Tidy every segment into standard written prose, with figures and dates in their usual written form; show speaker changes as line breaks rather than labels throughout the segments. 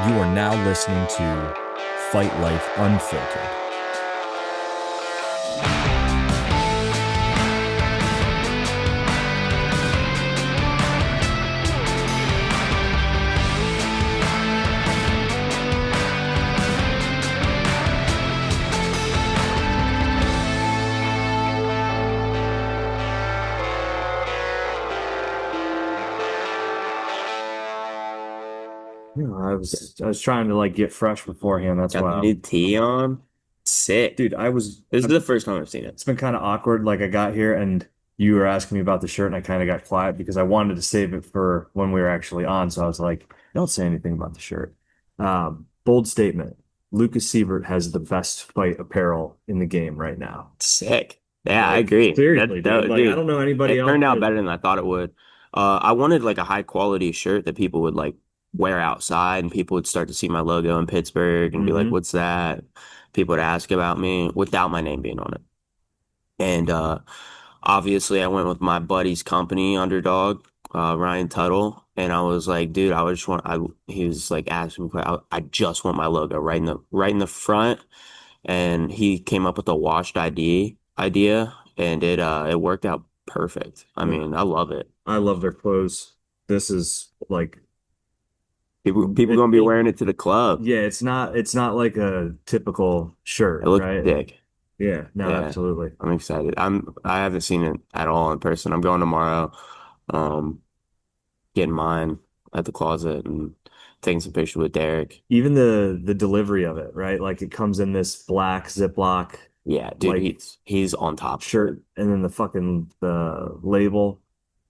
You are now listening to Fight Life Unfiltered. I was trying to get fresh beforehand. That's
Got
why
the new tee on. Sick.
dude,
This is the first time I've seen it.
it's been kind of awkward. Like I got here and you were asking me about the shirt and I kind of got quiet because I wanted to save it for when we were actually on. So I was like, don't say anything about the shirt. Bold statement. Lucas Seibert has the best fight apparel in the game right now.
Sick. Yeah, I
Like
agree.
seriously, dude. Like I
Dude,
don't know anybody
it
else
turned out
that
better than I thought it would. I wanted like a high quality shirt that people would like wear outside and people would start to see my logo in Pittsburgh and be like,
hmm
what's that? People would ask about me without my name being on it. And obviously I went with my buddy's company, Underdog, Ryan Tuttle, and I was like, dude, I just want he was like asking me, I just want my logo right in the front. And he came up with a washed ID idea and it worked out perfect. I
Yeah,
mean, I love it.
I love their clothes. This is like
People
it,
gonna be
it
wearing it to the club.
Yeah, it's not like a typical
It
shirt,
looks
right?
sick.
Yeah, no,
Yeah.
absolutely.
I'm excited. I haven't seen it at all in person. I'm going tomorrow. Um, Getting mine at the closet and taking some pictures with Derek.
Even the delivery of it, right? Like it comes in this black Ziploc
Yeah, dude,
like
he's on top of it.
shirt, and then the label,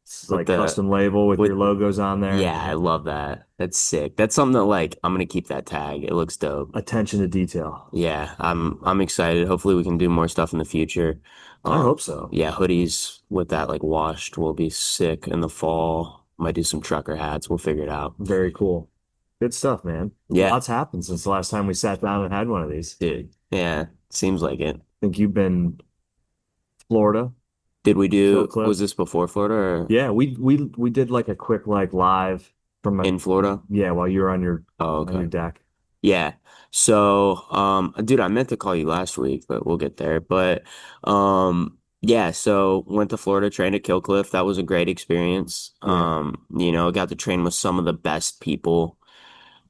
it's
With
like
the
custom label with
with
your logos on there.
Yeah, I love that. That's sick. That's something that like I'm gonna keep that tag. It looks dope.
Attention to detail.
Yeah, I'm excited. Hopefully we can do more stuff in the future.
I hope so.
Yeah, hoodies with that like washed will be sick in the fall. Might do some trucker hats. We'll figure it out.
Very cool. Good stuff, man.
Yeah,
Lots happened since the last time we sat down and had one of these.
dude. Yeah, seems like it.
Think you've been Florida,
Was
Cliff.
this before Florida or
Yeah, we did like a quick live from a
in Florida?
yeah while you were on your
Oh,
on your
okay.
deck.
Yeah. So, dude, I meant to call you last week, but we'll get there. But, yeah, so went to Florida, trained at Kill Cliff. That was a great experience.
Yeah.
Got to train with some of the best people,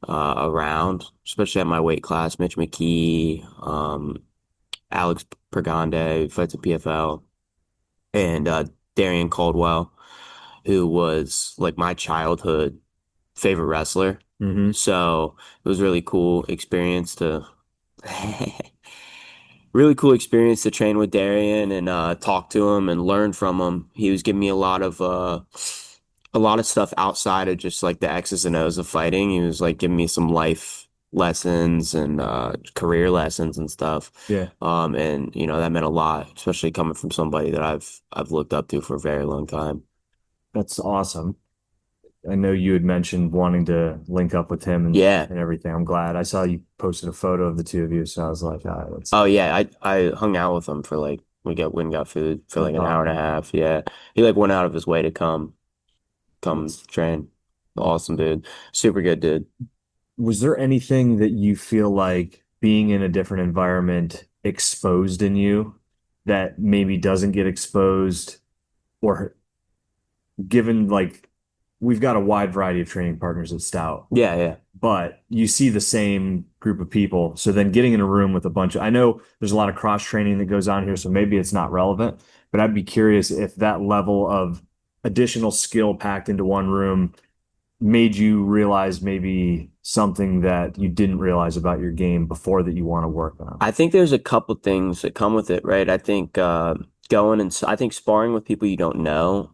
around, especially at my weight class, Mitch McKee, Alex Pregande, who fights at PFL, and, Darian Caldwell, who was like my childhood favorite wrestler.
hmm
So it was really cool experience to really cool experience to train with Darian and talk to him and learn from him. He was giving me a lot of stuff outside of just like the X's and O's of fighting. He was like giving me some life lessons and career lessons and stuff.
Yeah.
And that meant a lot, especially coming from somebody that I've looked up to for a very long time.
That's awesome. I know you had mentioned wanting to link up with him
Yeah.
and everything. I'm glad. I saw you posted a photo of the two of you, so I was like, all right, let's
Oh yeah, I hung out with him for like went and got food for like
that's
an hour and a
awesome.
half. Yeah. He like went out of his way to come
That's
train. Awesome dude. Super good dude.
Was there anything that you feel like being in a different environment exposed in you that maybe doesn't get exposed, or given we've got a wide variety of training partners at Stout,
Yeah, yeah.
but you see the same group of people. So then getting in a room with a bunch of, I know there's a lot of cross training that goes on here, so maybe it's not relevant, but I'd be curious if that level of additional skill packed into one room made you realize maybe something that you didn't realize about your game before that you want to work on.
I think there's a couple things that come with it, right? I think I think sparring with people you don't know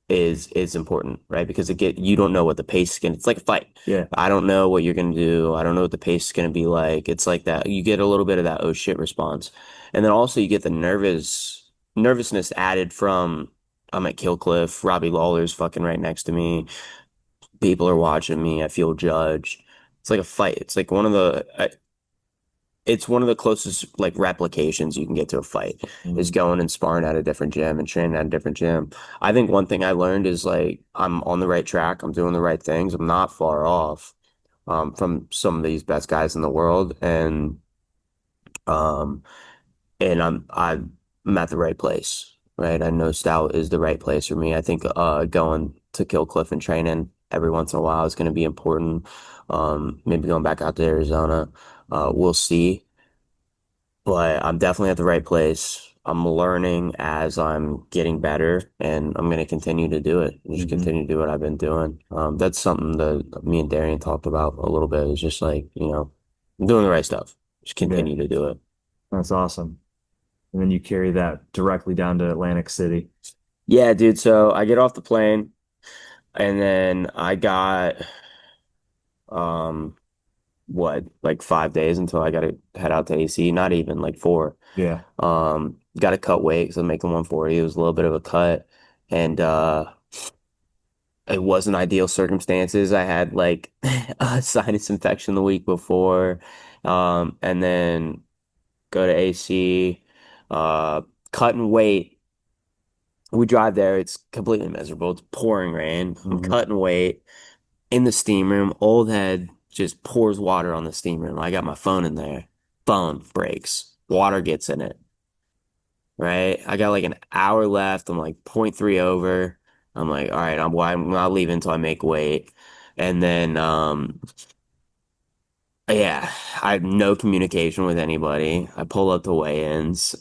is important, right? Because you don't know what the pace is gonna. It's like a fight.
Yeah.
I don't know what you're gonna do. I don't know what the pace is gonna be like. It's like that. You get a little bit of that oh shit response, and then also you get the nervousness added from I'm at Kill Cliff. Robbie Lawler's fucking right next to me. People are watching me. I feel judged. It's like a fight. It's one of the closest like replications you can get to a fight is
Mhm.
going and sparring at a different gym and training at a different gym. I think one thing I learned is like I'm on the right track. I'm doing the right things. I'm not far off. from some of these best guys in the world, um, and I'm at the right place, right? I know Stout is the right place for me. I think going to Kill Cliff and training every once in a while is going to be important. Maybe going back out to Arizona, we'll see. But I'm definitely at the right place. I'm learning as I'm getting better, and I'm going to continue to do it. Just
Hmm.
continue to do what I've been doing. That's something that me and Darian talked about a little bit. It's just like, I'm doing the right stuff. Just
Yeah,
continue to do it.
that's awesome. And then you carry that directly down to Atlantic City.
Yeah, dude. So I get off the plane, and then I got um like 5 days until I got to head out to AC. Not even like four.
Yeah.
Got to cut weight because I'm making 140. It was a little bit of a cut, and it wasn't ideal circumstances. I had like a sinus infection the week before, and then go to AC, uh, cutting weight. We drive there. It's completely miserable. It's pouring rain. I'm
Hmm.
cutting weight in the steam room. Old head just pours water on the steam room. I got my phone in there. Phone breaks. Water gets in it. Right? I got like an hour left. I'm like point 0.3 over. I'm like, all right, I'm not leaving until I make weight. And then, yeah, I have no communication with anybody. I pull up the weigh-ins,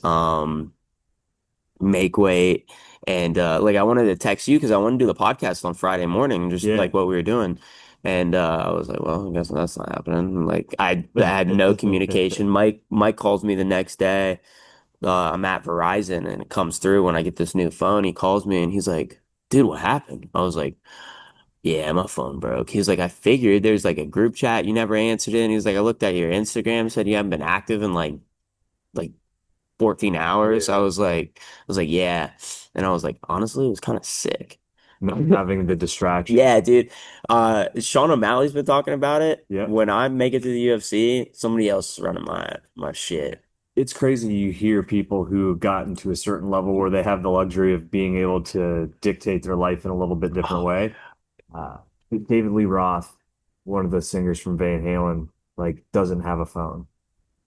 make weight. And like I wanted to text you because I wanted to do the podcast on Friday morning, just
Yeah.
like what we were doing. And I was like, well, I guess that's not happening. Like I had no communication. Mike calls me the next day. I'm at Verizon and it comes through when I get this new phone. He calls me and he's like, dude, what happened? I was like, yeah, my phone broke. He's like, I figured there's like a group chat. You never answered it. And he's like, I looked at your Instagram, said you haven't been active in like 14 hours.
Yeah.
I was like, yeah. And I was like, honestly, it was kind of sick.
Not having the distraction.
Yeah, dude. Sean O'Malley's been talking about it.
Yep.
When I make it to the UFC, somebody else is running my shit.
It's crazy you hear people who have gotten to a certain level where they have the luxury of being able to dictate their life in a little bit different
Oh,
way. Uh, David Lee Roth, one of the singers from Van Halen, like doesn't have a phone.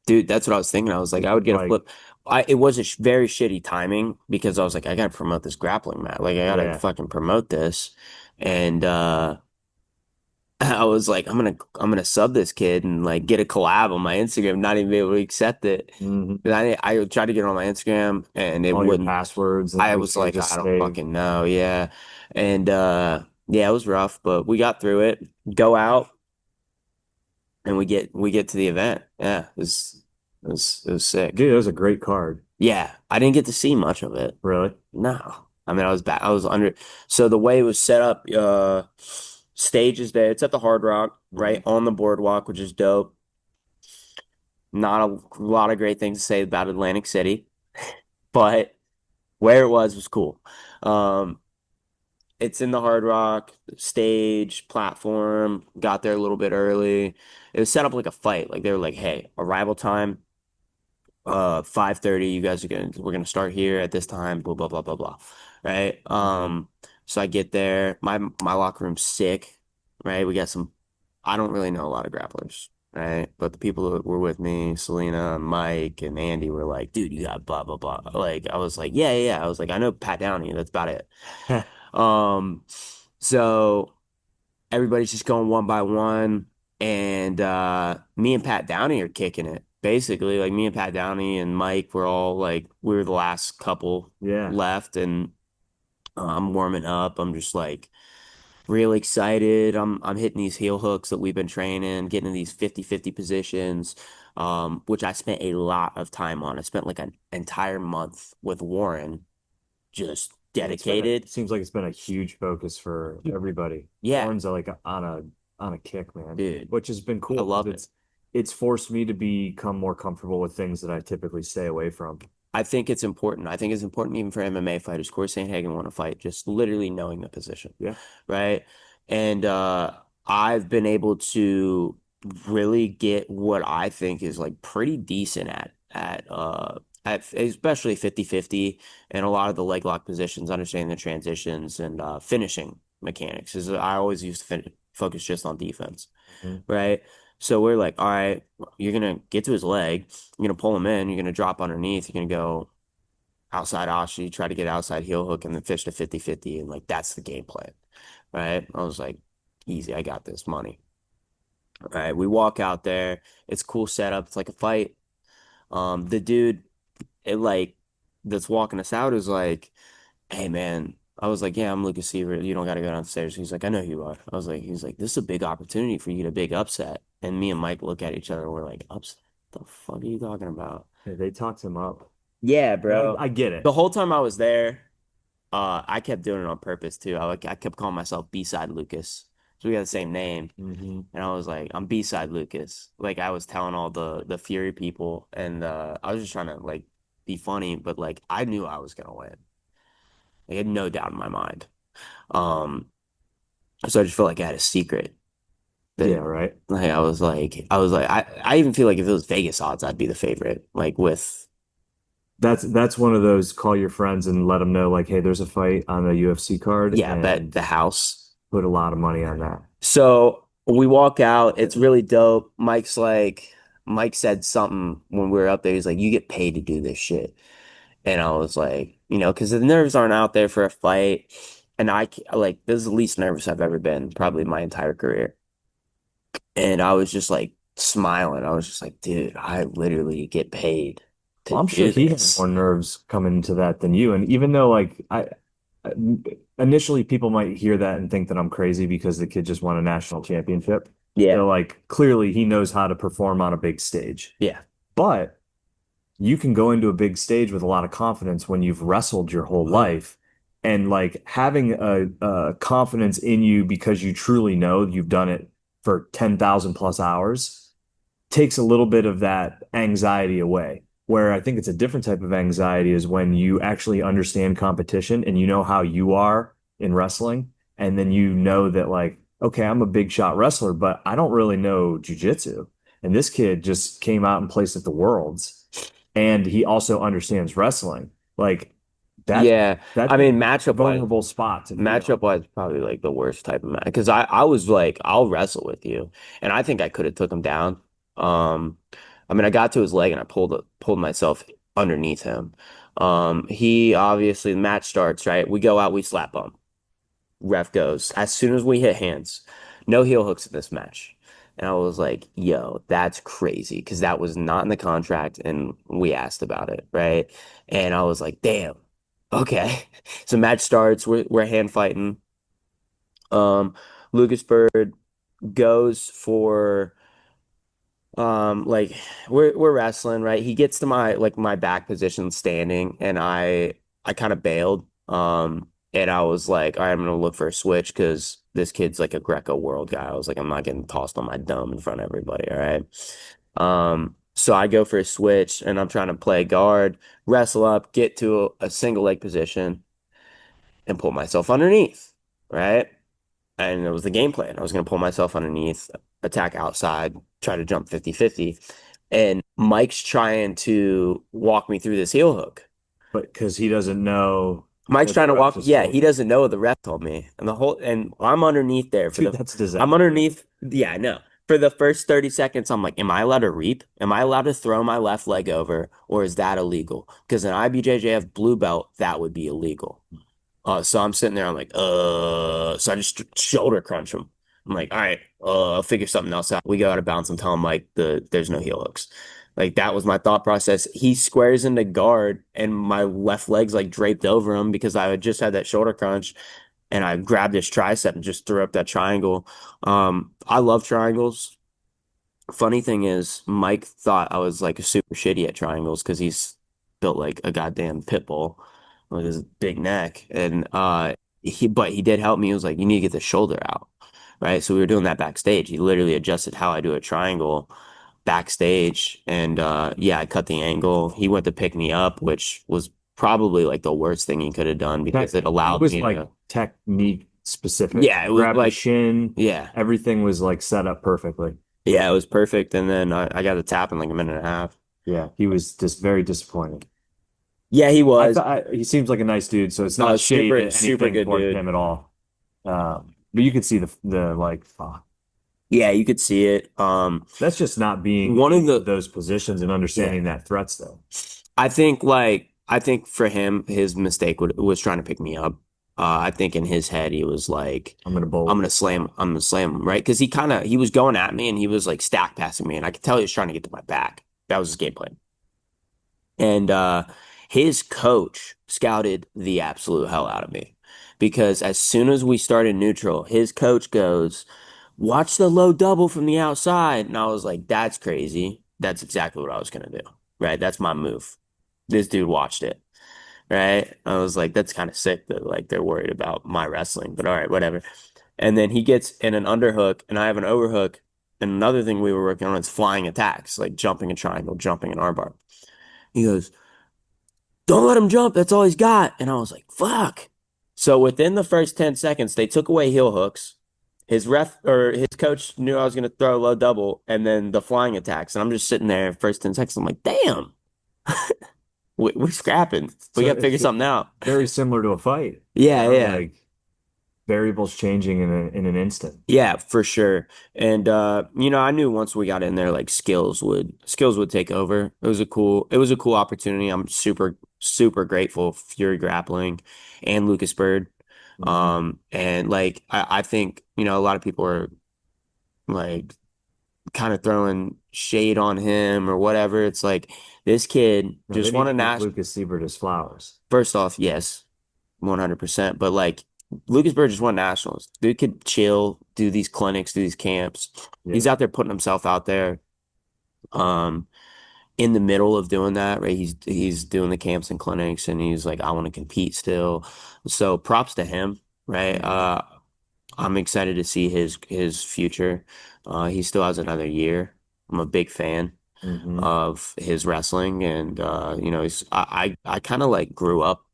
dude, that's what I was thinking. I was like, I would get a
Like,
flip. It was a very shitty timing because I was like, I gotta promote this grappling mat. Like, I gotta
yeah.
fucking promote this. And I was like, I'm gonna sub this kid and like get a collab on my Instagram, not even be able to accept it.
Hmm.
And I tried to get it on my Instagram and it
All your
wouldn't.
passwords and
I was
everything are
like,
just
I don't
saved.
fucking know, yeah. And yeah, it was rough, but we got through it. Go out and we get to the event. Yeah, it was sick.
Dude, that was a great card.
Yeah, I didn't get to see much of it.
Really?
No. I mean, I was back. I was under. So the way it was set up, stage is there. It's at the Hard Rock, right
Mhm.
on the boardwalk, which is dope. Not a lot of great things to say about Atlantic City, but where it was cool. Um, it's in the Hard Rock stage platform. Got there a little bit early. It was set up like a fight. Like they were like, "Hey, arrival time 5:30, you guys we're gonna start here at this time, blah blah blah blah blah." Right?
Mhm.
So I get there, my locker room's sick, right? We got some, I don't really know a lot of grapplers, right? But the people that were with me, Selena, Mike, and Andy were like, dude, you got blah blah blah. Like I was like, yeah, yeah, yeah. I was like, I know Pat Downey, that's about it. Um, so everybody's just going one by one, and me and Pat Downey are kicking it. Basically, like me and Pat Downey and Mike were all like we were the last couple
Yeah.
left, and I'm warming up. I'm just like really excited. I'm hitting these heel hooks that we've been training, getting in these 50-50 positions, which I spent a lot of time on. I spent like an entire month with Warren just
Yeah,
dedicated.
seems like it's been a huge focus for everybody.
Yeah,
Warren's like on a kick, man,
dude,
which has been
I
cool because
love it.
it's forced me to become more comfortable with things that I typically stay away from.
I think it's important. I think it's important even for MMA fighters. Corey Sandhagen want to fight, just literally knowing the position,
Yeah.
right? And I've been able to really get what I think is like pretty decent at especially 50-50 and a lot of the leg lock positions, understanding the transitions and finishing mechanics. Is I always used to focus just on defense,
Mhm.
right? So we're like, all right, you're gonna get to his leg, you're gonna pull him in, you're gonna drop underneath, you're gonna go outside Ashi, try to get outside heel hook and then fish to 50-50. And like that's the game plan. Right. I was like, easy, I got this money. All right. We walk out there. It's cool setup. It's like a fight. The dude it like that's walking us out is like, hey man. I was like, yeah, I'm Lucas Seibert. You don't gotta go downstairs. He's like, I know who you are. I was like, he's like, this is a big opportunity for you to big upset. And me and Mike look at each other and we're like, upset? The fuck are you talking about?
Yeah, they talked him up.
Yeah,
And
bro.
I get
The
it.
whole time I was there, I kept doing it on purpose too. I kept calling myself B-side Lucas. So we got the same name.
Hmm.
And I was like, I'm B-side Lucas. Like I was telling all the Fury people and I was just trying to like be funny, but like I knew I was gonna win. I had no doubt in my mind. Um, so I just felt like I had a secret
Yeah,
that
right.
like I even feel like if it was Vegas odds, I'd be the favorite. Like with
That's one of those call your friends and let them know like, hey, there's a fight on a UFC card
yeah, bet
and
the house.
put a lot of money on that.
So we walk out. It's really dope. Mike's like, Mike said something when we were up there. He's like, you get paid to do this shit. And I was like, because the nerves aren't out there for a fight. And like, this is the least nervous I've ever been, probably my entire career. And I was just like smiling. I was just like, dude, I literally get paid to
Well, I'm sure
do
he had more
this.
nerves coming into that than you. And even though like initially people might hear that and think that I'm crazy because the kid just won a national championship.
Yeah.
So like clearly he knows how to perform on a big stage.
Yeah.
But you can go into a big stage with a lot of confidence when you've wrestled your whole life and like having a confidence in you because you truly know you've done it for 10,000 plus hours takes a little bit of that anxiety away. Where I think it's a different type of anxiety is when you actually understand competition and you know how you are in wrestling. And then you know that, like, okay, I'm a big shot wrestler, but I don't really know jujitsu. And this kid just came out and placed at the Worlds. And he also understands wrestling. Like,
Yeah.
that's
I
a
mean, matchup wise,
vulnerable spot to
matchup
feel.
wise, probably like the worst type of match because I was like, I'll wrestle with you, and I think I could have took him down. Um, I mean, I got to his leg and I pulled myself underneath him. He obviously the match starts right. We go out, we slap him. Ref goes as soon as we hit hands, no heel hooks in this match. And I was like, yo, that's crazy because that was not in the contract and we asked about it, right? And I was like, damn, okay. So match starts, we're hand fighting. Um, Lucas Byrd goes for like we're wrestling, right? He gets to my back position standing and I kind of bailed. And I was like, all right, I'm gonna look for a switch because this kid's like a Greco world guy. I was like, I'm not getting tossed on my dome in front of everybody, all right? So I go for a switch and I'm trying to play guard, wrestle up, get to a single leg position and pull myself underneath, right? And it was the game plan. I was going to pull myself underneath, attack outside, try to jump 50-50. And Mike's trying to walk me through this heel hook.
But because he doesn't know
Mike's
that the
trying to
ref
walk.
just
Yeah,
told
he
him.
doesn't know the ref told me. And I'm underneath there
Dude, that's
I'm
disastrous.
underneath. Yeah, I know. For the first 30 seconds, I'm like, am I allowed to reap? Am I allowed to throw my left leg over or is that illegal? Because an IBJJF blue belt, that would be illegal. So I'm sitting there, I'm like, so I just shoulder crunch him. I'm like, all right, I'll figure something else out. We go out of bounds and tell him like there's no heel hooks. Like that was my thought process. He squares into guard and my left leg's like draped over him because I had just had that shoulder crunch and I grabbed his tricep and just threw up that triangle. I love triangles. Funny thing is, Mike thought I was like super shitty at triangles because he's built like a goddamn pit bull with his big neck. And but he did help me. He was like, you need to get the shoulder out. Right. So we were doing that backstage. He literally adjusted how I do a triangle backstage. And yeah, I cut the angle. He went to pick me up, which was probably like the worst thing he could have done because it
It
allowed
was
me
like
to,
technique specific.
yeah,
You
it was
grabbed the
like,
shin,
yeah,
everything was like set up perfectly.
yeah, it was perfect. And then I got a tap in like a minute and a half.
Yeah, he was just very disappointed.
Yeah, he
I
was.
thought he seems like a nice dude, so it's not shade
Super,
at
super
anything
good
towards
dude.
him at all. But you could see the like,
Yeah, you could see it.
that's just not being
One of
in
the
those positions and
yeah,
understanding that threats though.
I think for him, his mistake was trying to pick me up. I think in his head he was like,
I'm gonna bowl.
I'm gonna slam him, right? Because he was going at me and he was like stack passing me, and I could tell he was trying to get to my back. That was his game plan. And his coach scouted the absolute hell out of me because as soon as we started neutral, his coach goes, "Watch the low double from the outside." And I was like, "That's crazy. That's exactly what I was gonna do. Right? That's my move." This dude watched it. Right? I was like, "That's kind of sick that like they're worried about my wrestling." But all right, whatever. And then he gets in an underhook, and I have an overhook. And another thing we were working on is flying attacks, like jumping a triangle, jumping an armbar. He goes, "Don't let him jump. That's all he's got." And I was like, fuck. So within the first 10 seconds, they took away heel hooks. His ref or his coach knew I was going to throw a low double and then the flying attacks. And I'm just sitting there first 10 seconds. I'm like, damn, we're scrapping. We
So
got to figure
it's
something out.
very similar to a fight, you
Yeah,
know,
yeah.
like variables changing in an instant.
Yeah, for sure. And I knew once we got in there, like skills would take over. It was a cool opportunity. I'm super grateful for Fury Grappling and Lucas Byrd.
Mhm.
And like I think, a lot of people are like kind of throwing shade on him or whatever. It's like this kid
No, they
just
need
won
to
a
give
national.
Lucas Seibert his flowers.
First off, yes, 100%. But like Lucas Byrd just won nationals. Dude could chill, do these clinics, do these camps. He's
Yeah.
out there putting himself out there. Um, in the middle of doing that, right? He's doing the camps and clinics, and he's like, I want to compete still. So props to him, right?
Mhm.
I'm excited to see his future. He still has another year. I'm a big fan
Hmm.
of his wrestling, and I kind of like grew up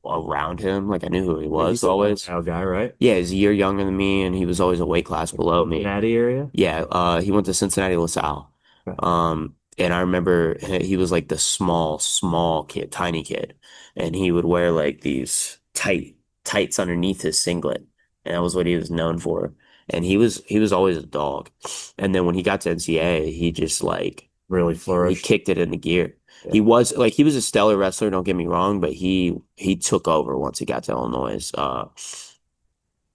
around him. Like I knew who he
Yeah,
was
he's a
always.
NorCal guy, right?
Yeah, he's a year younger than me, and he was always a weight class
Like
below me.
Cincinnati area.
Yeah, he went to Cincinnati LaSalle.
Okay.
And I remember he was like the small kid, tiny kid, and he would wear like these tights underneath his singlet, and that was what he was known for. And he was always a dog. And then when he got to NCAA, he just like
Really
he
flourished.
kicked it into gear.
Yeah.
He was a stellar wrestler, don't get me wrong, but he took over once he got to Illinois.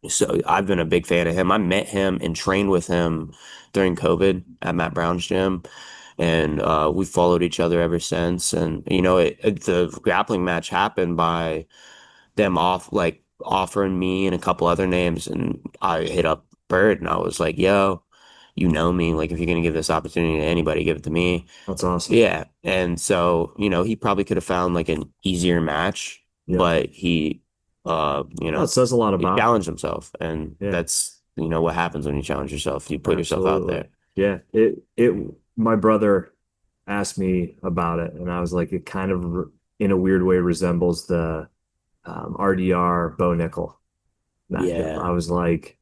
So I've been a big fan of him. I met him and trained with him during COVID at Matt Brown's gym, and we followed each other ever since. And the grappling match happened by them offering me and a couple other names, and I hit up Byrd and I was like, "Yo, you know me. Like, if you're gonna give this opportunity to anybody, give it to me."
That's awesome.
Yeah, and so he probably could have found like an easier match,
Yeah.
but he,
Well, it says a lot
he
about him.
challenged himself, and
Yeah,
that's what happens when you challenge yourself. You put yourself out
absolutely.
there.
Yeah. It my brother asked me about it and I was like, it kind of in a weird way resembles the RDR Bo Nickel matchup.
Yeah.
I was like,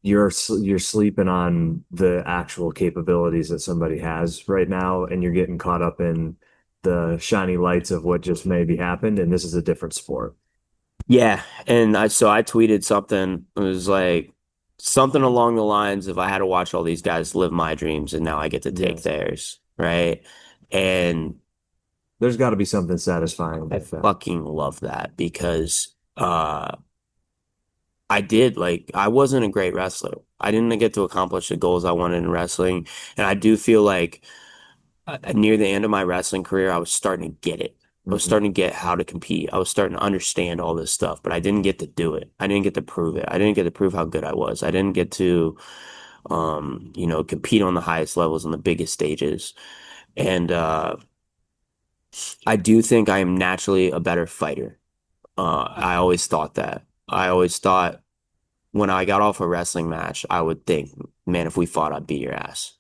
you're sleeping on the actual capabilities that somebody has right now, and you're getting caught up in the shiny lights of what just maybe happened, and this is a different sport.
Yeah, and I tweeted something. It was like something along the lines of I had to watch all these guys live my dreams and now I get to take
Yes.
theirs, right? And
There's got to be something satisfying
I
with that.
fucking love that because I did like I wasn't a great wrestler. I didn't get to accomplish the goals I wanted in wrestling, and I do feel like near the end of my wrestling career, I was starting to get it. I was
Mhm.
starting to get how to compete. I was starting to understand all this stuff, but I didn't get to do it. I didn't get to prove it. I didn't get to prove how good I was. I didn't get to, compete on the highest levels on the biggest stages. And I do think I am naturally a better fighter. I always thought that. I always thought when I got off a wrestling match, I would think, man, if we fought, I'd beat your ass.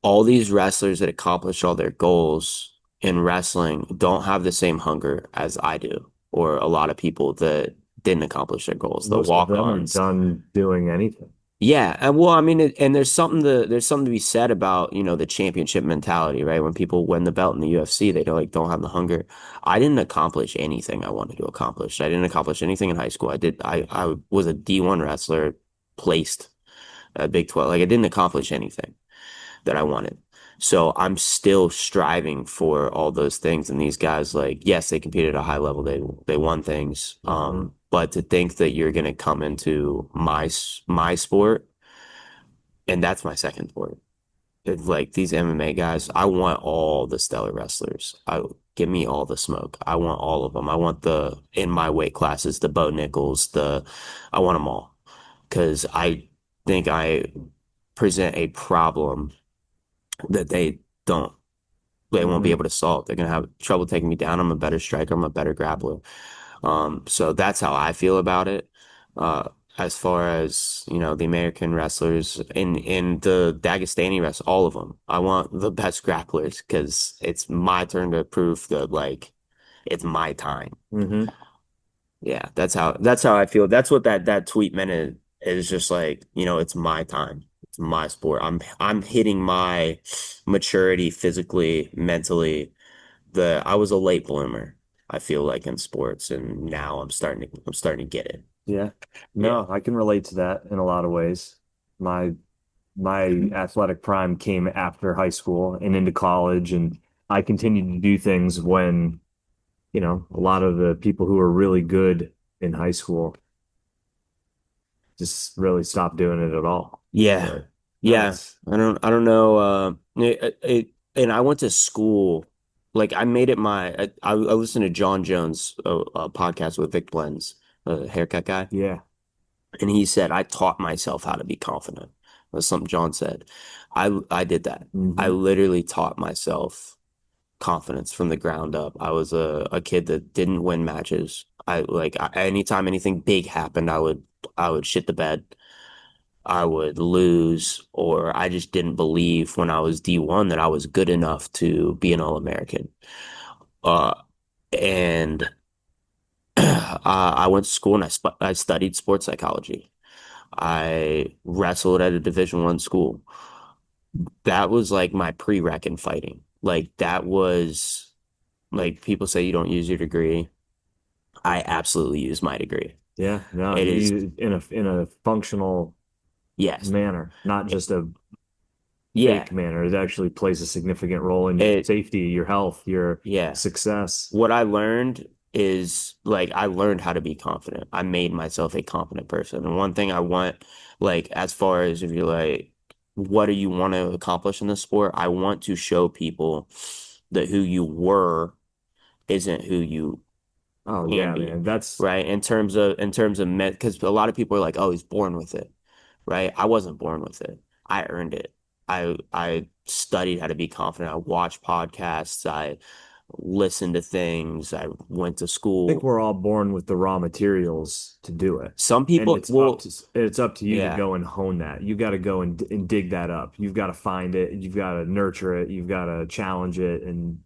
All these wrestlers that accomplish all their goals in wrestling don't have the same hunger as I do, or a lot of people that didn't accomplish their goals, the
Most of them are
walk-ons.
done doing anything.
Yeah, well, I mean, and there's something to be said about, the championship mentality, right? When people win the belt in the UFC, they don't have the hunger. I didn't accomplish anything I wanted to accomplish. I didn't accomplish anything in high school. I was a D1 wrestler, placed at Big 12. Like I didn't accomplish anything that I wanted. So I'm still striving for all those things. And these guys, like, yes, they competed at a high level. They won things.
Hmm.
But to think that you're gonna come into my sport, and that's my second sport. It's like these MMA guys, I want all the stellar wrestlers. Give me all the smoke. I want all of them. I want the in my weight classes, the Bo Nickels, I want them all because I think I present a problem that don't they won't be
Hmm.
able to solve. They're gonna have trouble taking me down. I'm a better striker. I'm a better grappler. So that's how I feel about it. Uh, as far as, the American wrestlers in the Dagestani wrestlers, all of them. I want the best grapplers because it's my turn to prove that like it's my time.
Hmm.
Yeah, that's how I feel. That's what that tweet meant is just like, it's my time. It's my sport. I'm hitting my maturity physically, mentally. I was a late bloomer, I feel like in sports, and now I'm starting to get it.
Yeah.
Yeah.
No, I can relate to that in a lot of ways. My my athletic prime came after high school and into college, and I continued to do things when, a lot of the people who were really good in high school just really stopped doing it at all.
Yeah.
But no,
Yeah.
it's
I don't know. And I went to school. Like I made it I listened to John Jones, podcast with Vic Blends, a haircut guy.
yeah.
And he said, I taught myself how to be confident. That's something John said. I did that. I
Hmm.
literally taught myself confidence from the ground up. I was a kid that didn't win matches. Anytime anything big happened, I would shit the bed. I would lose, or I just didn't believe when I was D1 that I was good enough to be an All-American. Uh, and I went to school and I studied sports psychology. I wrestled at a Division I school. That was like my prereq in fighting. Like that was like people say you don't use your degree. I absolutely use my degree.
Yeah, no,
It
you
is,
use it in a functional
yes.
manner, not just a
Yeah.
fake manner. It actually plays a significant role in your
It,
safety, your health, your
yeah.
success.
What I learned is like I learned how to be confident. I made myself a confident person. And one thing I want, like, as far as if you're like, what do you want to accomplish in the sport? I want to show people that who you were isn't who you
Oh
can
yeah,
be,
man. That's
right? In terms of because a lot of people are like, oh, he's born with it, right? I wasn't born with it. I earned it. I studied how to be confident. I watched podcasts. I listened to things. I went to
I think
school.
we're all born with the raw materials to do it.
Some
And
people,
it's up
well,
to it's up to you to
yeah.
go and hone that. You got to go and dig that up. You've got to find it. You've got to nurture it. You've got to challenge it. And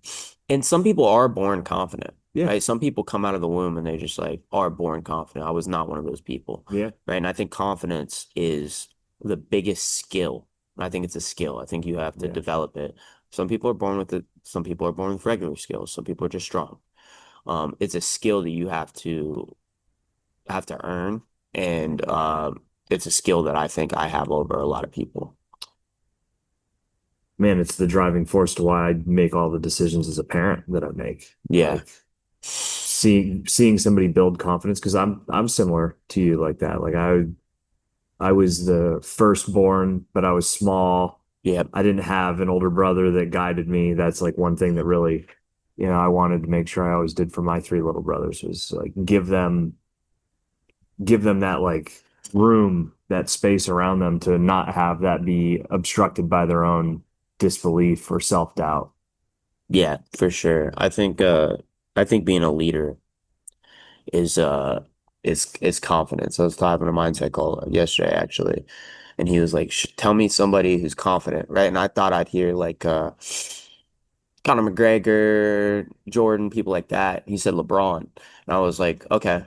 And some people are born confident,
yeah,
right? Some people come out of the womb and they just like are born confident. I was not one of those people,
yeah,
right? And I think confidence is the biggest skill. And I think it's a skill. I think you have to
yeah.
develop it. Some people are born with it. Some people are born with regular skills. Some people are just strong. It's a skill that you have to earn, and it's a skill that I think I have over a lot of people.
Man, it's the driving force to why I make all the decisions as a parent that I make.
Yeah,
Like seeing somebody build confidence because I'm similar to you like that. Like I was the firstborn, but I was small.
yeah,
I didn't have an older brother that guided me. That's like one thing that really, I wanted to make sure I always did for my three little brothers was like give them that like room, that space around them to not have that be obstructed by their own disbelief or self-doubt.
yeah, for sure. I think being a leader is is confidence. I was having a mindset call yesterday actually, and he was like, "Tell me somebody who's confident, right?" And I thought I'd hear like Conor McGregor, Jordan, people like that. He said LeBron, and I was like, "Okay,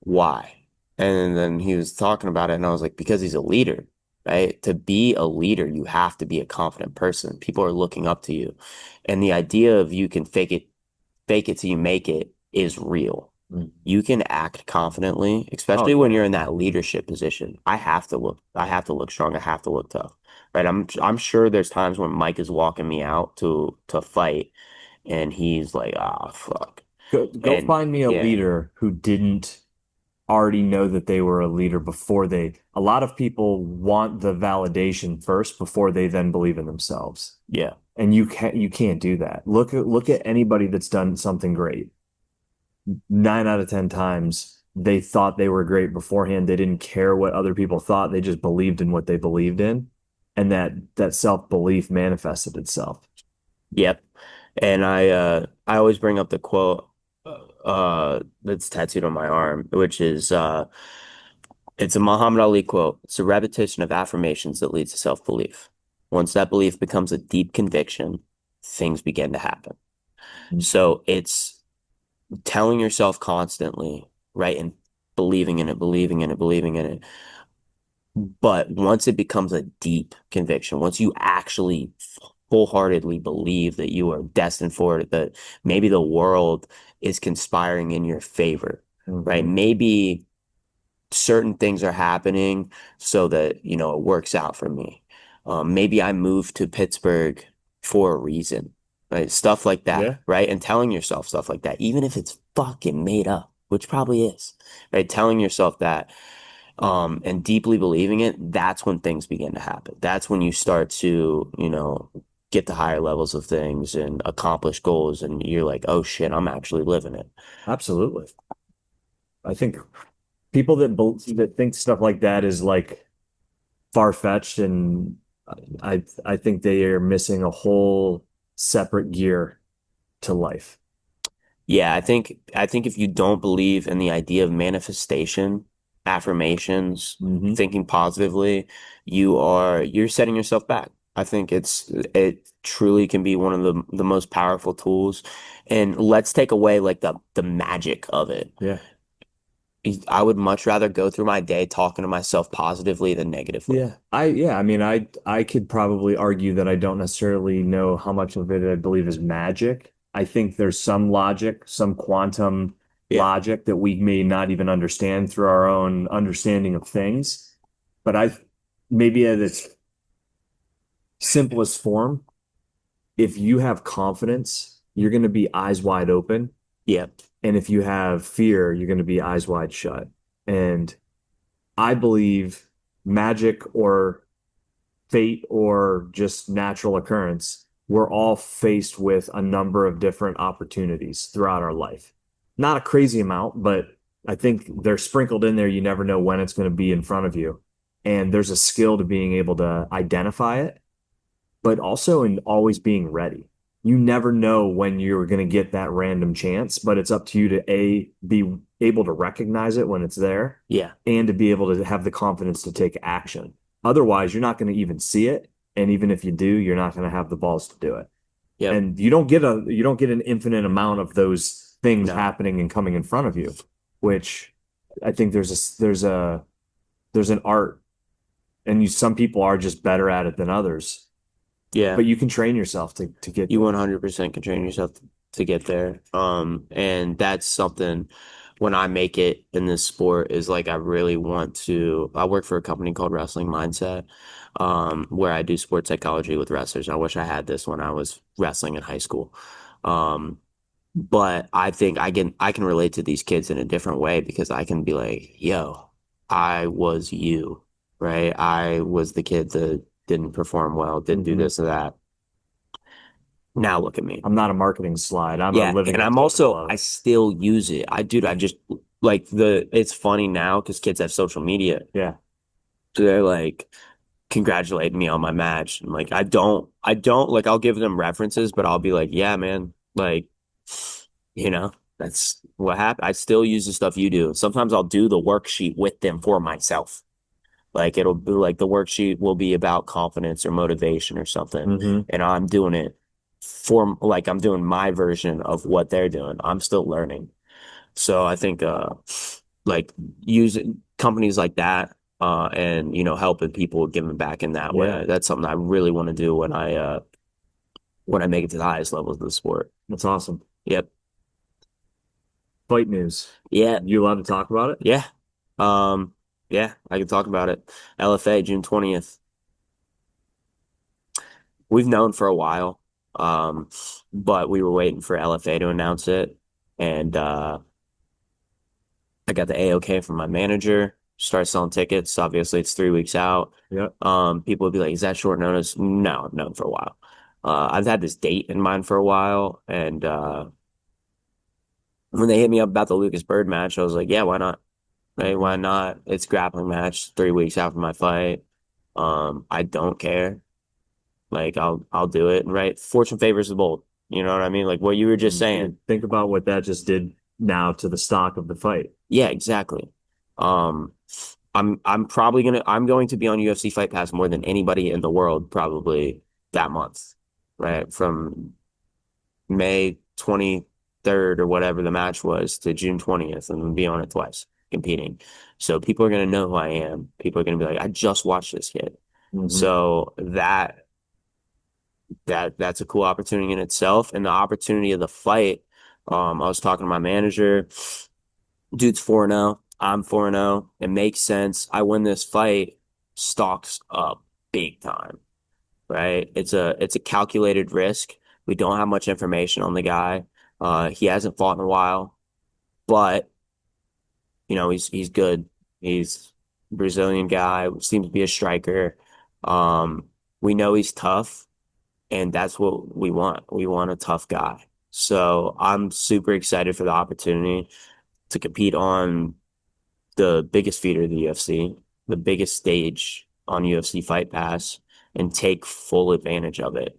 why?" And then he was talking about it, and I was like, because he's a leader, right? To be a leader, you have to be a confident person. People are looking up to you. And the idea of you can fake it till you make it is real.
Mm.
You can act confidently,
Oh
especially when
yeah,
you're in that leadership position. I have to look strong. I have to look tough. Right. I'm sure there's times when Mike is walking me out to fight and he's like, ah, fuck.
go
And
find me a
yeah,
leader who didn't already know that they were a leader before they. A lot of people want the validation first before they then believe in themselves.
yeah.
And you can't do that. Look at anybody that's done something great. 9 out of 10 times they thought they were great beforehand. They didn't care what other people thought. They just believed in what they believed in. And that self-belief manifested itself.
Yep. And I always bring up the quote that's tattooed on my arm, which is it's a Muhammad Ali quote. It's a repetition of affirmations that leads to self-belief. Once that belief becomes a deep conviction, things begin to happen. So it's telling yourself constantly, right? And believing in it, believing in it, believing in it. But once it becomes a deep conviction, once you actually wholeheartedly believe that you are destined for it, that maybe the world is conspiring in your favor, right?
Mhm.
Maybe certain things are happening so that, you know, it works out for me. Maybe I moved to Pittsburgh for a reason, right? Stuff like that,
Yeah,
right? And telling yourself stuff like that, even if it's fucking made up, which probably is, right? Telling yourself that, and deeply believing it, that's when things begin to happen. That's when you start to, you know, get to higher levels of things and accomplish goals. And you're like, oh shit, I'm actually living it.
absolutely. I think people that think stuff like that is like far-fetched, and I think they are missing a whole separate gear to life.
Yeah, I think if you don't believe in the idea of manifestation, affirmations,
Hmm.
thinking positively, you're setting yourself back. I think it truly can be one of the most powerful tools. And let's take away like the magic of it.
Yeah.
I would much rather go through my day talking to myself positively than negatively.
I mean I could probably argue that I don't necessarily know how much of it I believe is magic. I think there's some logic, some quantum
Yeah.
logic that we may not even understand through our own understanding of things. But I maybe at its simplest form, if you have confidence, you're going to be eyes wide open.
Yeah.
And if you have fear, you're going to be eyes wide shut. And I believe magic or fate or just natural occurrence, we're all faced with a number of different opportunities throughout our life. Not a crazy amount, but I think they're sprinkled in there. You never know when it's going to be in front of you. And there's a skill to being able to identify it, but also in always being ready. You never know when you're going to get that random chance, but it's up to you to be able to recognize it when it's there
Yeah.
and to be able to have the confidence to take action. Otherwise, you're not going to even see it. And even if you do, you're not going to have the balls to do it.
Yep.
And you don't get an infinite amount of those things
No.
happening and coming in front of you, which I think there's an art, and some people are just better at it than others.
Yeah.
But you can train yourself to get
You
there.
100% can train yourself to get there. And that's something when I make it in this sport is like I really want to. I work for a company called Wrestling Mindset, where I do sports psychology with wrestlers. I wish I had this when I was wrestling in high school. Um, but I think I can relate to these kids in a different way because I can be like, yo, I was you, right? I was the kid that didn't perform well, didn't do
Mhm.
this or that. Now look at me.
I'm not a marketing slide. I'm a
Yeah,
living
and I'm
example
also
of.
I still use it. I just like it's funny now because kids have social media.
Yeah.
So they're like congratulating me on my match. And like I don't like I'll give them references, but I'll be like, yeah, man, like, you know, that's what happened. I still use the stuff you do. Sometimes I'll do the worksheet with them for myself. Like it'll be like the worksheet will be about confidence or motivation or something.
Hmm.
And I'm doing it for like I'm doing my version of what they're doing. I'm still learning. So I think like using companies like that, and helping people, giving back in that
Yeah,
way. That's something I really want to do when I make it to the highest levels of the sport.
that's awesome.
Yep.
Fight news.
Yeah.
You allowed to talk about it?
Yeah. Um, yeah, I can talk about it. LFA, June 20th. We've known for a while, um, but we were waiting for LFA to announce it. And I got the A-OK from my manager, start selling tickets. Obviously, it's 3 weeks out.
Yep.
People would be like, is that short notice? No, I've known for a while. I've had this date in mind for a while, and when they hit me up about the Lucas Byrd match, I was like, yeah, why not? Right? Why not? It's grappling match 3 weeks after my fight. I don't care. Like I'll do it. Right? Fortune favors the bold. You know what I mean? Like what you were just saying.
Dude, think about what that just did now to the stock of the fight.
Yeah, exactly. Um, I'm going to be on UFC Fight Pass more than anybody in the world probably that month, right? From May 23rd or whatever the match was to June 20th, and be on it twice competing. So people are going to know who I am. People are going to be like, I just watched this kid.
Hmm.
So that's a cool opportunity in itself. And the opportunity of the fight, I was talking to my manager. Dude's 4-0. I'm 4-0. It makes sense. I win this fight, stocks up big time, right? It's a calculated risk. We don't have much information on the guy. He hasn't fought in a while, but he's good. He's a Brazilian guy, seems to be a striker. We know he's tough, and that's what we want. We want a tough guy. So I'm super excited for the opportunity to compete on the biggest feeder of the UFC, the biggest stage on UFC Fight Pass, and take full advantage of it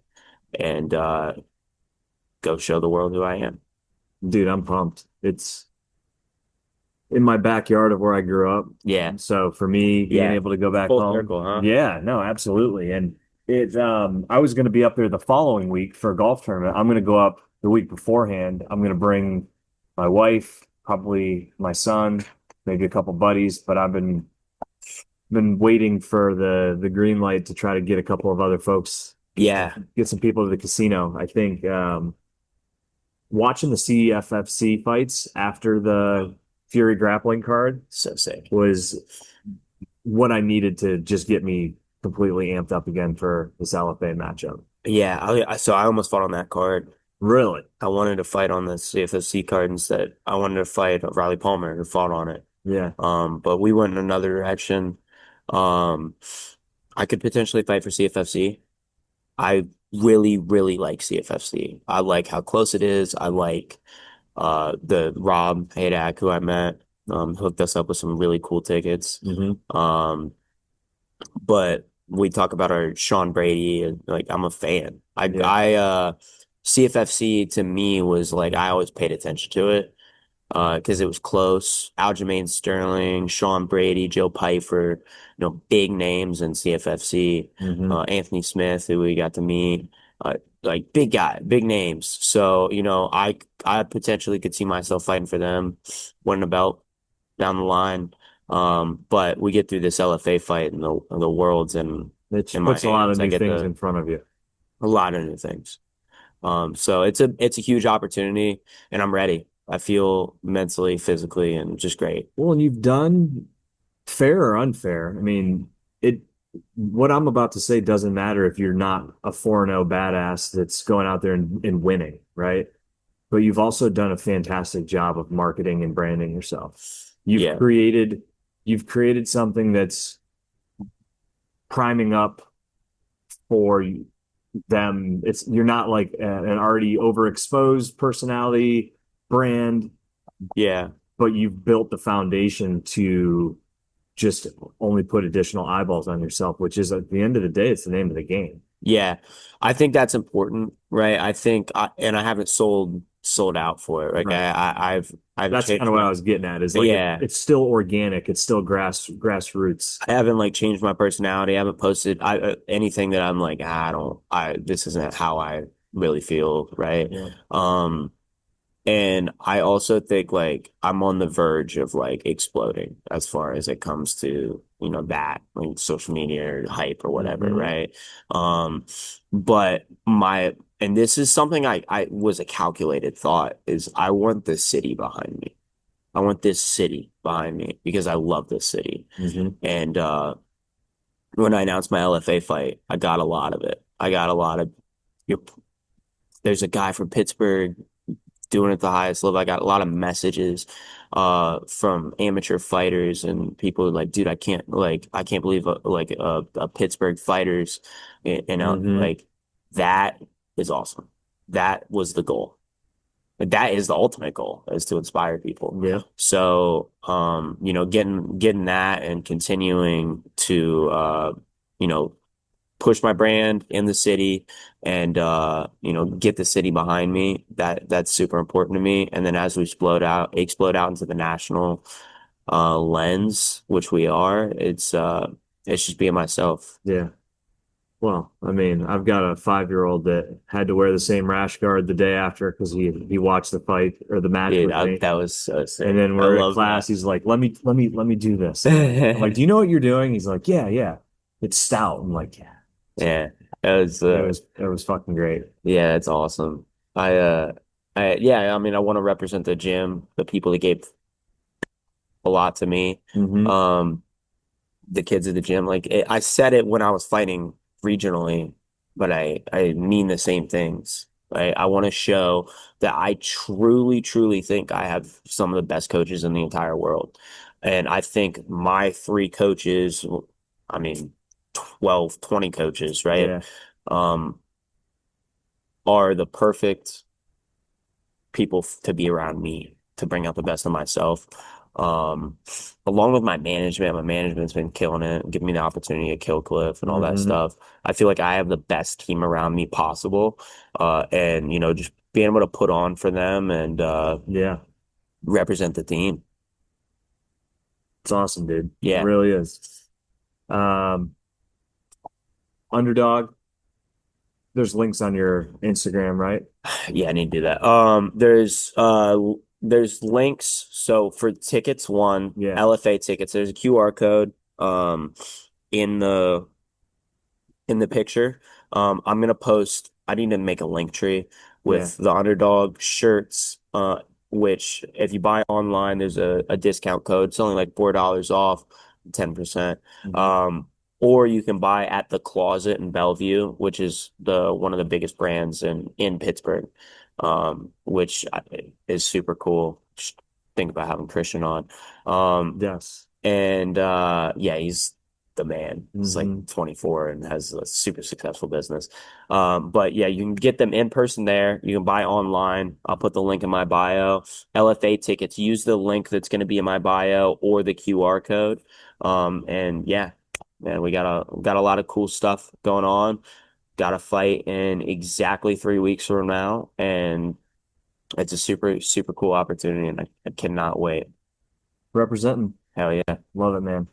and go show the world who I am.
Dude, I'm pumped. It's in my backyard of where I grew up.
Yeah.
So for me, being
Yeah.
able to go back
Full
home,
circle, huh?
yeah, no, absolutely. And I was going to be up there the following week for a golf tournament. I'm going to go up the week beforehand. I'm going to bring my wife, probably my son, maybe a couple buddies, but I've been waiting for the green light to try to get a couple of other folks,
Yeah.
get some people to the casino. I think watching the CFFC fights after the Fury Grappling card
So sick.
was what I needed to just get me completely amped up again for this LFA matchup.
Yeah. So I almost fought on that card.
Really?
I wanted to fight on the CFFC card instead. I wanted to fight Riley Palmer and fought on it.
Yeah.
But we went in another direction. Um, I could potentially fight for CFFC. I really, really like CFFC. I like how close it is. I like the Rob Hadak who I met, hooked us up with some really cool tickets.
Hmm.
But we talk about our Sean Brady and like I'm a fan.
Yeah.
CFFC to me was like I always paid attention to it because it was close. Aljamain Sterling, Sean Brady, Joe Pyfer, big names in CFFC.
Hmm.
Anthony Smith, who we got to meet, like big guy, big names. So, I potentially could see myself fighting for them, winning a belt down the line. But we get through this LFA fight and the worlds and
It
in my
puts a lot of
hands. I
new
get
things in front of you.
a lot of new things. So it's a huge opportunity, and I'm ready. I feel mentally, physically, and just great.
Well, and you've done fair or unfair. I mean, it what I'm about to say doesn't matter if you're not a 4-0 badass that's going out there and winning, right? But you've also done a fantastic job of marketing and branding yourself.
Yeah,
You've created something that's priming up for them. You're not like an already overexposed personality brand,
yeah.
but you've built the foundation to just only put additional eyeballs on yourself, which is at the end of the day, it's the name of the game.
Yeah, I think that's important, right? And I haven't sold out for it. Like
Right.
I've
That's kind
changed
of what
my
I was getting at is like
yeah.
it's still organic, it's still grassroots.
I haven't like changed my personality. I haven't posted anything that I'm like I don't. I This isn't how I really feel, right?
Yeah.
Um, And I also think like I'm on the verge of like exploding as far as it comes to, that like social media or hype or whatever,
Hmm.
right? Um, but and this is something I was a calculated thought is I want this city behind me. I want this city behind me because I love this city.
Hmm.
And when I announced my LFA fight, I got a lot of it. I got a lot of, you there's a guy from Pittsburgh doing it at the highest level. I got a lot of messages from amateur fighters and people like, dude, I can't believe a Pittsburgh fighters,
Hmm.
like that is awesome. That was the goal. That is the ultimate goal is to inspire people.
Yeah.
So, getting that and continuing to, you know, push my brand in the city and get the city behind me. That's super important to me. And then as we explode out into the national lens, which we are, it's just being myself.
Yeah. Well, I mean, I've got a 5-year-old that had to wear the same rash guard the day after because he watched the fight or the match
Dude,
with me.
that was so
And
sick.
then
I
we're at
love
class.
that.
He's like, let me do this. I'm like, do you know what you're doing? He's like, yeah, yeah. It's stout. I'm like, yeah.
Yeah. It was
It was fucking great.
yeah, it's awesome. I mean I want to represent the gym, the people that gave a lot to me.
Hmm.
Um the kids at the gym. I said it when I was fighting regionally, but I mean the same things. I want to show that I truly, truly think I have some of the best coaches in the entire world. And I think my three coaches, I mean, 12, 20 coaches, right?
Yeah.
Um, are the perfect people to be around me to bring out the best of myself. Um, Along with my management's been killing it, giving me the opportunity to kill Cliff and all that
Hmm.
stuff. I feel like I have the best team around me possible. And just being able to put on for them and
Yeah.
represent the team.
It's awesome, dude. It
Yeah.
really is. Um, Underdog, there's links on your Instagram, right?
Yeah, I need to do that. There's links. So for tickets, one
Yeah.
LFA tickets, there's a QR code in the picture. I'm gonna post. I need to make a link tree
Yeah.
with the Underdog shirts. Which if you buy online, there's a discount code. It's only like $4 off, 10%.
Hmm.
Um, or you can buy at the Closet in Bellevue, which is the one of the biggest brands in Pittsburgh. Which is super cool. Just think about having Christian on. Um,
Yes.
and yeah, he's the man. He's like
Hmm.
24 and has a super successful business. But yeah, you can get them in person there. You can buy online. I'll put the link in my bio. LFA tickets, use the link that's going to be in my bio or the QR code. And yeah, man, we got a lot of cool stuff going on. Got a fight in exactly 3 weeks from now, and it's a super, super cool opportunity, and I cannot wait.
Representing.
Hell yeah.
Love it, man.